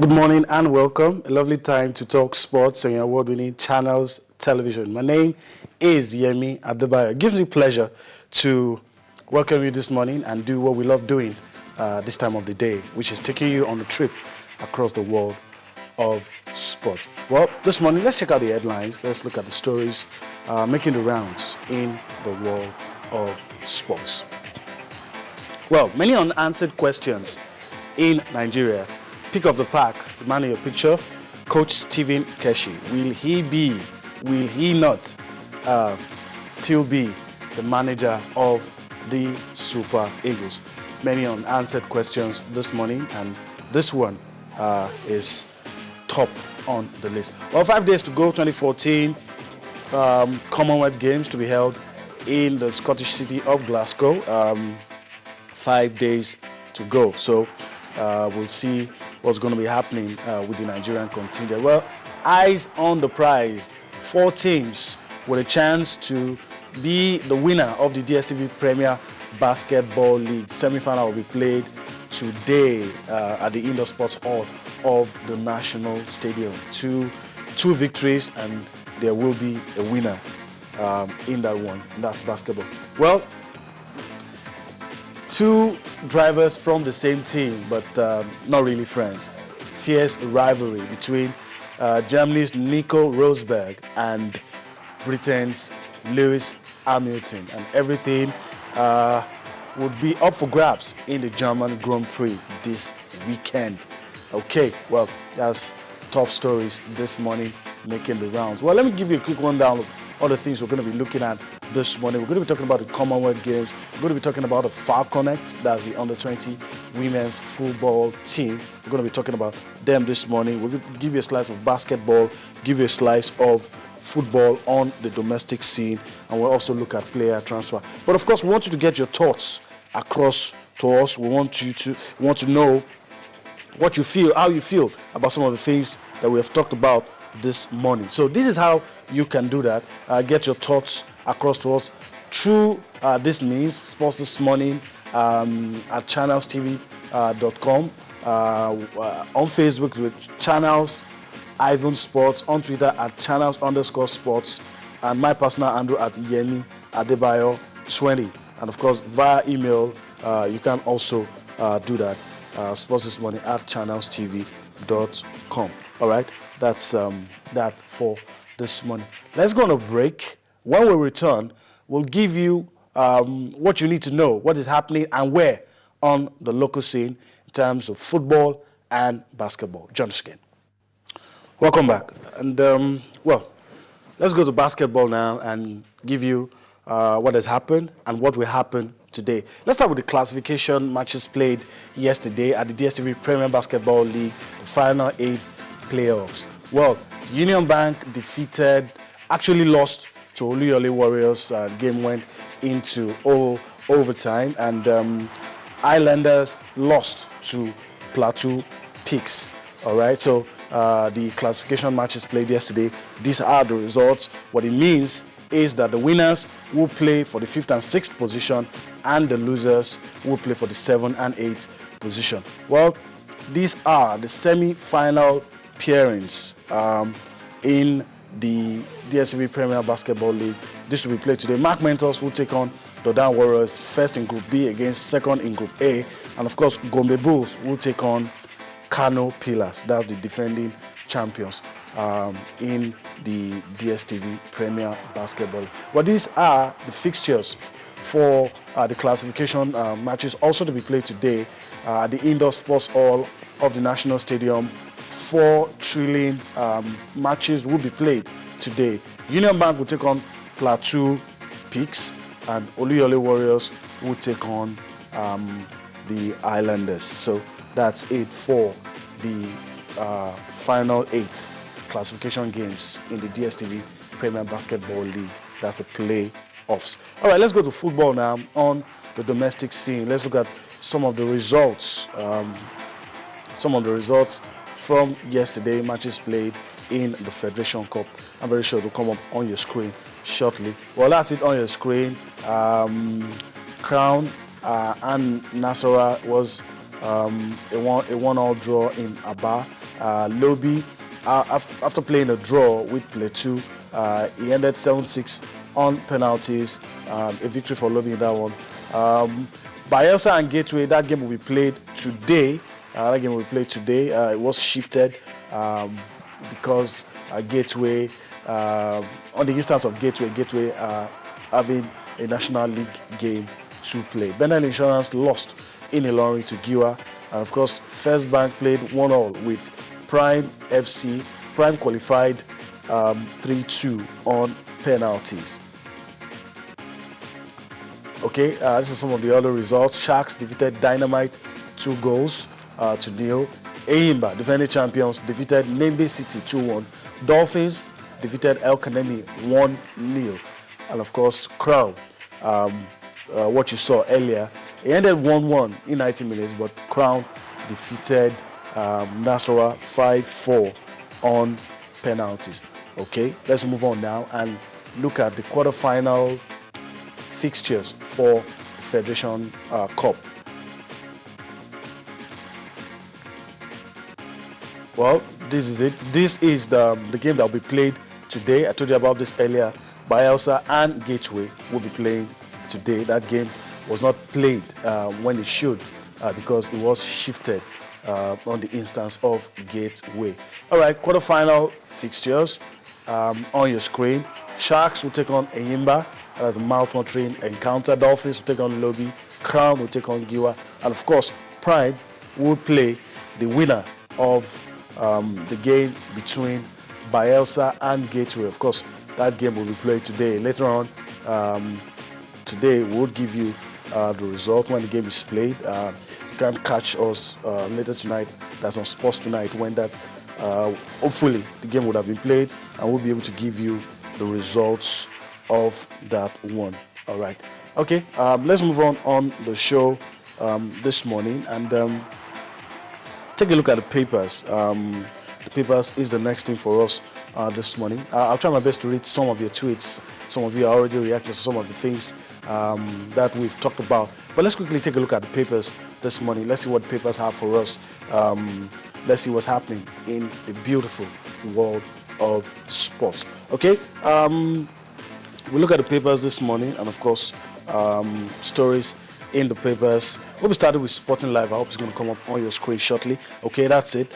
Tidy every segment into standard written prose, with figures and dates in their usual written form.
Good morning and welcome. A lovely time to talk sports on your award-winning Channels Television. My name is Yemi Adebayo. It gives me pleasure to welcome you this morning and do what we love doing this time of the day, which is taking you on a trip across the world of sport. Well, this morning, let's check out the headlines. Let's look at the stories making the rounds in the world of sports. Well, many unanswered questions in Nigeria. Pick of the pack, the man in your picture, Coach Stephen Keshi. Will he not still be the manager of the Super Eagles? Many unanswered questions this morning, and this one is top on the list. Well, 5 days to go, 2014 Commonwealth Games to be held in the Scottish city of Glasgow. 5 days to go. So we'll see what's going to be happening with the Nigerian contingent. Well, eyes on the prize. 4 teams with a chance to be the winner of the DStv Premier Basketball League. Semi-final will be played today at the Indoor Sports Hall of the National Stadium. Two victories, and there will be a winner in that one, and that's basketball. Well, 2 drivers from the same team, but not really friends. Fierce rivalry between Germany's Nico Rosberg and Britain's Lewis Hamilton, and everything would be up for grabs in the German Grand Prix this weekend. Okay, well, that's top stories this morning making the rounds. Well, let me give you a quick rundown of all the things we're going to be looking at this morning. We're going to be talking about the Commonwealth Games. We're going to be talking about the Falconets, that's the under-20 women's football team. We're going to be talking about them this morning. We'll give you a slice of basketball, give you a slice of football on the domestic scene, and we'll also look at player transfer. But of course, we want you to get your thoughts across to us. We want to know what you feel, how you feel about some of the things that we have talked about this morning. So this is how you can do that. Get your thoughts across to us through this means. Sports This Morning at channelstv.com, on Facebook with Channels Ivan Sports, on Twitter at Channels_Sports, and my personal handle at Yemi Adebayo 20. And of course, via email, you can also do that. Sports This Morning at channelstv.com. All right, that's that for this morning. Let's go on a break. When we return, we'll give you what you need to know, what is happening and where on the local scene in terms of football and basketball. Join us again. Welcome back. And well, let's go to basketball now and give you what has happened and what will happen today. Let's start with the classification matches played yesterday at the DStv Premier Basketball League Final 8 playoffs. Well, Union Bank actually lost to Oluyole Warriors. Game went into overtime, and Islanders lost to Plateau Peaks. All right, so the classification matches played yesterday, these are the results. What it means is that the winners will play for the 5th and 6th position, and the losers will play for the 7th and 8th position. Well, these are the semi-final pairings in the DStv Premier Basketball League. This will be played today. Mark Mentors will take on Dodan Warriors, first in Group B against second in Group A, and of course Gombe Bulls will take on Kano Pillars. That's the defending champions in the DStv Premier Basketball. Well, these are the fixtures for the classification matches also to be played today at the Indoor Sports Hall of the National Stadium. 4 thrilling matches will be played today. Union Bank will take on Plateau Peaks, and Oluyole Warriors will take on the Islanders. So that's it for the final 8 classification games in the DStv Premier Basketball League. That's the playoffs. All right, let's go to football now on the domestic scene. Let's look at some of the results. From yesterday, matches played in the Federation Cup. I'm very sure it will come up on your screen shortly. Well, that's it on your screen. Crown and Nasarawa was a one-all draw in Aba. Lobby, after playing a draw with Plateau, he ended 7-6 on penalties. A victory for Lobby in that one. Bayelsa and Gateway, that game will be played today. It was shifted because Gateway, on the instance of Gateway having a National League game to play. Benel Insurance lost in Ilorin to Giwa, and of course First Bank played 1-1 with Prime FC. Prime qualified 3-2 on penalties. Okay, this is some of the other results. Sharks defeated Dynamite 2-0. Eyimba, defending champions, defeated Nembe City 2-1. Dolphins defeated El Kanemi 1-0. And of course, Crown, what you saw earlier, it ended 1-1 in 90 minutes, but Crown defeated Nasarawa 5-4 on penalties. Okay, let's move on now and look at the quarterfinal fixtures for Federation Cup. Well, this is it. This is the game that will be played today. I told you about this earlier. Bayelsa and Gateway will be playing today. That game was not played when it should because it was shifted on the instance of Gateway. All right, quarterfinal fixtures on your screen. Sharks will take on Eyimba. That's a mouth-watering encounter. Dolphins will take on Lobby. Crown will take on Giwa. And of course, Prime will play the winner of the game between Bayelsa and Gateway. Of course, that game will be played today. Later on, today we'll give you the result when the game is played. You can catch us later tonight. That's on Sports Tonight when that, hopefully, the game would have been played and we'll be able to give you the results of that one. All right. Okay, let's move on the show this morning and take a look at the papers. The papers is the next thing for us this morning. I'll try my best to read some of your tweets. Some of you are already reacting to some of the things that we've talked about. But let's quickly take a look at the papers this morning. Let's see what the papers have for us. Let's see what's happening in the beautiful world of sports. Okay, we look at the papers this morning, and of course, stories in the papers. We'll be starting with Sporting Live. I hope it's going to come up on your screen shortly. Okay, that's it.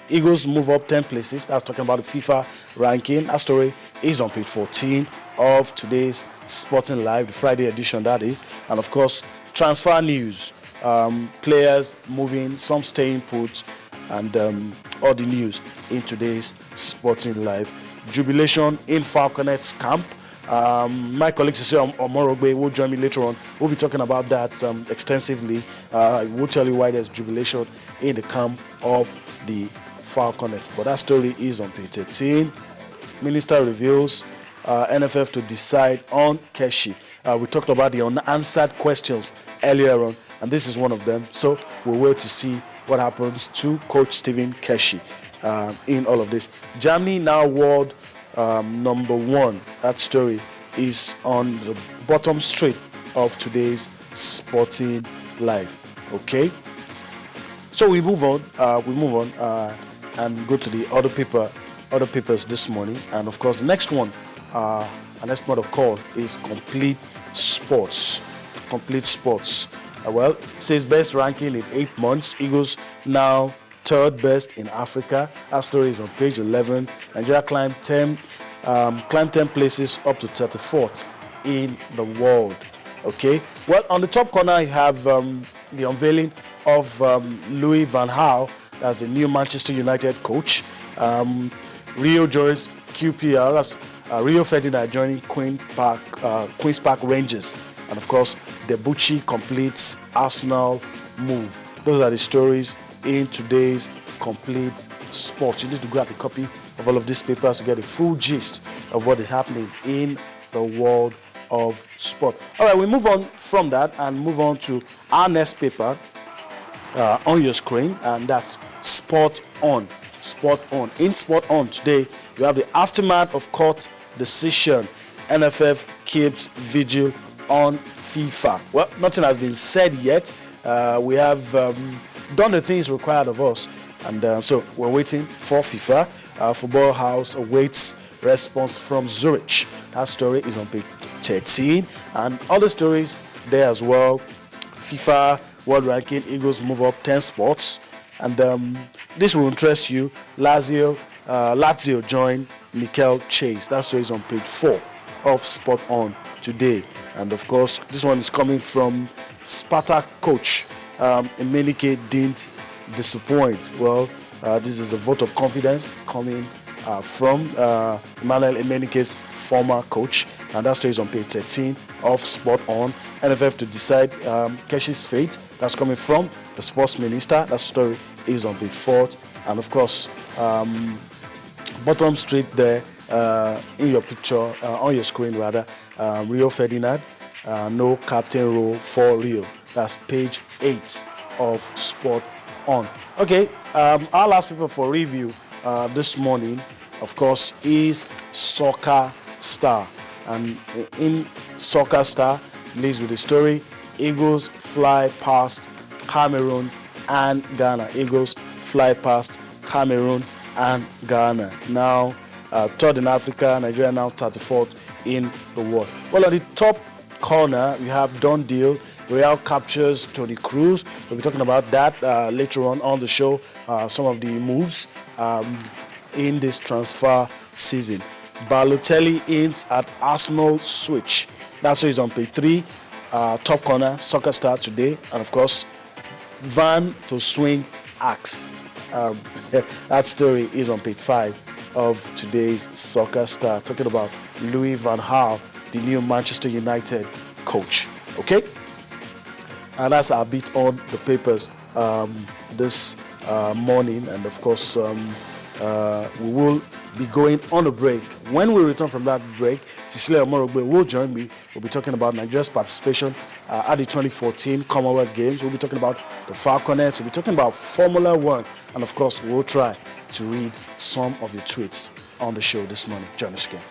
Eagles move up 10 places. That's talking about the FIFA ranking. That story is on page 14 of today's Sporting Live, the Friday edition, that is. And of course, transfer news. Players moving, some staying put, and all the news in today's Sporting Live. Jubilation in Falconets camp. My colleague Sisi Omorogbe will join me later on. We'll be talking about that extensively. We'll tell you why there's jubilation in the camp of the Falconets. But that story is on page 13. Minister reveals NFF to decide on Keshi. We talked about the unanswered questions earlier on, and this is one of them. So we'll wait to see what happens to Coach Stephen Keshi in all of this. Germany now world number one. That story is on the bottom straight of today's Sporting Live. Okay, so we move on. And go to the other papers this morning. And of course, the next one, our next point of call is Complete Sports. Complete Sports. Well, it says best ranking in 8 months. Eagles now third best in Africa. That story is on page 11. Nigeria climbed 10 places up to 34th in the world. Okay. Well, on the top corner, you have the unveiling of Louis van Gaal as the new Manchester United coach. Rio joins QPR. That's Rio Ferdinand joining Queen's Park Rangers. And of course, Debuchy completes Arsenal move. Those are the stories in today's Complete Sports. You need to grab a copy of all of these papers to get a full gist of what is happening in the world of sport. All right, we move on from that and move on to our next paper on your screen, and that's Sport On. Sport On. In Sport On today, you have the aftermath of court decision. NFF keeps vigil on FIFA. Well, nothing has been said yet. We have done the things required of us And so we're waiting for FIFA. Football House awaits response from Zurich. That story is on page 13. And other stories there as well. FIFA World Ranking, Eagles move up 10 spots. And this will interest you. Lazio joined Mikel Chase. That story is on page 4 of Spot On today. And of course, this one is coming from Sparta coach. Emenike didn't disappoint. Well, this is a vote of confidence coming from Emmanuel Emenike's former coach. And that story is on page 13 of Spot On. NFF to decide Keshi's fate. That's coming from the sports minister. That story is on page 4. And of course, bottom straight there in your picture, on your screen rather, Rio Ferdinand, no captain role for Rio. That's page 8 of Spot On. Okay, our last paper for review this morning, of course, is Soccer Star. And in Soccer Star, leads with the story, Eagles fly past Cameroon and Ghana. Eagles fly past Cameroon and Ghana. Now, third in Africa, Nigeria now 34th in the world. Well, on the top corner, we have Done Deal. Real captures Toni Kroos. We'll be talking about that later on the show, some of the moves in this transfer season. Balotelli hints at Arsenal switch. That's what is on page 3, top corner, Soccer Star today. And of course, Van to swing axe. That story is on page 5 of today's Soccer Star, talking about Louis van Gaal, the new Manchester United coach. Okay? And that's our beat on the papers this morning. And of course, we will be going on a break. When we return from that break, Cecilia Omorogbe will join me. We'll be talking about Nigeria's participation at the 2014 Commonwealth Games. We'll be talking about the Falconets. We'll be talking about Formula One. And of course, we'll try to read some of your tweets on the show this morning. Join us again.